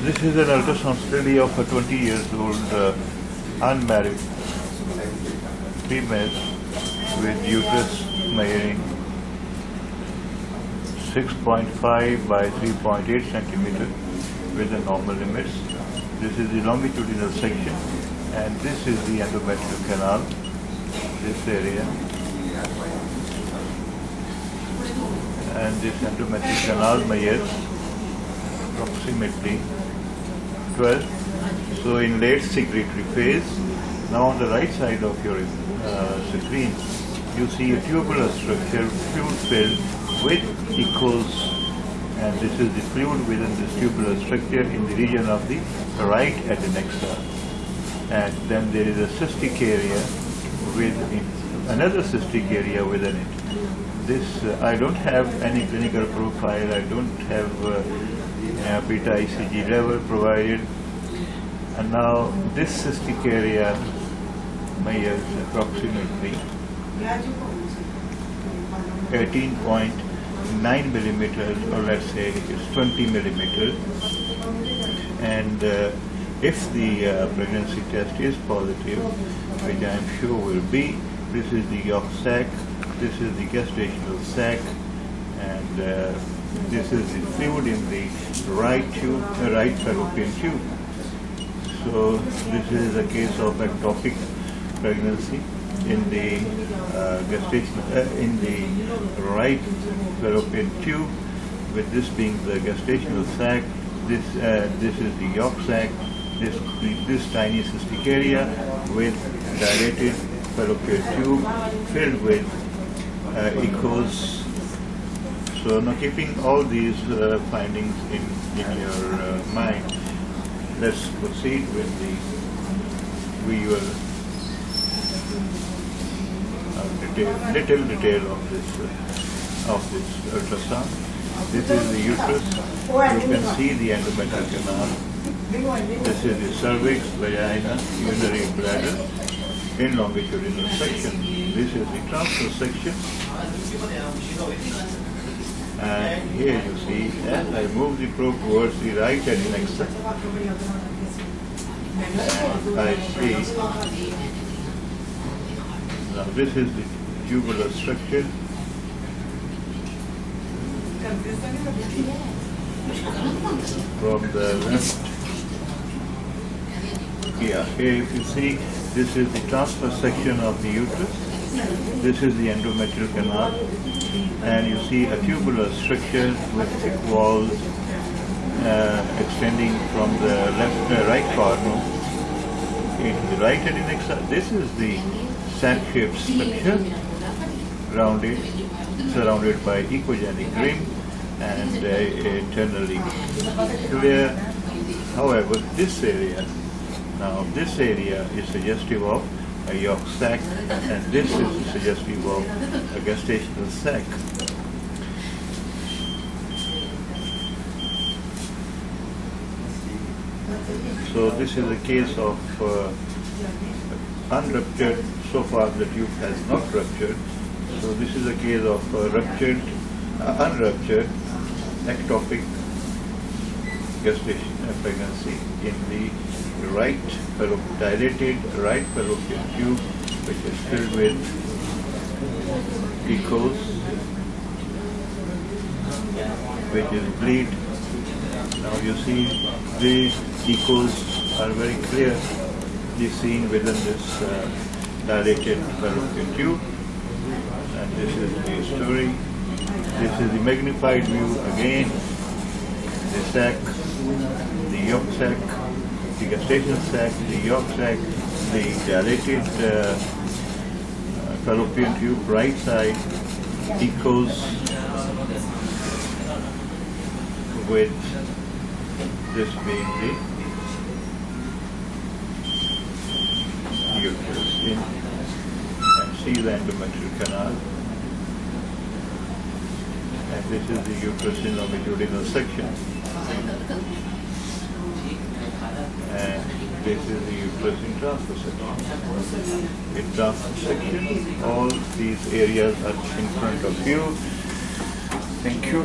This is an ultrasound study of a 20 years old unmarried female with uterus measuring 6.5 by 3.8 centimeter with the normal limits. This is the longitudinal section, and this is the endometrial canal, this area. And this endometrial canal measures approximately 12. So in late secretory phase, now on the right side of your screen, you see a tubular structure, fluid filled with echoes, and this is the fluid within this tubular structure in the region of the right adnexa. And then there is a cystic area with another cystic area within it. This I don't have any clinical profile. I don't have beta ECG level provided. And now this cystic area measures approximately 18.9 millimeters, or let's say it's 20 millimeters. And if the pregnancy test is positive, which I am sure will be, this is the yolk sac, this is the gestational sac, and this is the fluid in the right fallopian tube. So this is a case of ectopic pregnancy in the in the right fallopian tube, with this being the gestational sac. This is the yolk sac. This tiny cystic area with dilated fallopian tube filled with echoes. So now, keeping all these findings in your mind, let's proceed with the visual little detail of this ultrasound. This is the uterus. You can see the endometrial canal. This is the cervix, vagina, urinary bladder in longitudinal section. This is the transverse section. And here you see, as I move the probe towards the right adnexa, I see. Now this is the tubular structure. From the left, here if you see, this is the transverse section of the uterus. This is the endometrial canal, and you see a tubular structure with thick walls extending from the right corner into the right adnexa. This is the sac-shaped structure, surrounded by echogenic rim and internally clear. However, this area is suggestive of a yolk sac, and this is suggestive of a gestational sac. So this is a case of unruptured. So far the tube has not ruptured. So this is a case of unruptured ectopic gestation pregnancy in the dilated right fallopian tube, which is filled with echoes, which is bleed. Now you see the echoes are very clearly seen within this dilated fallopian tube. And this is the story. This is the magnified view again. The sac, the yolk sac, the gestational sac, the yolk sac, the dilated fallopian tube right side, echoes with this being the uterus in, and see the endometrial canal. And this is the uterus in longitudinal section. And this is the uterus in transverse section. In transverse section, all these areas are in front of you. Thank you.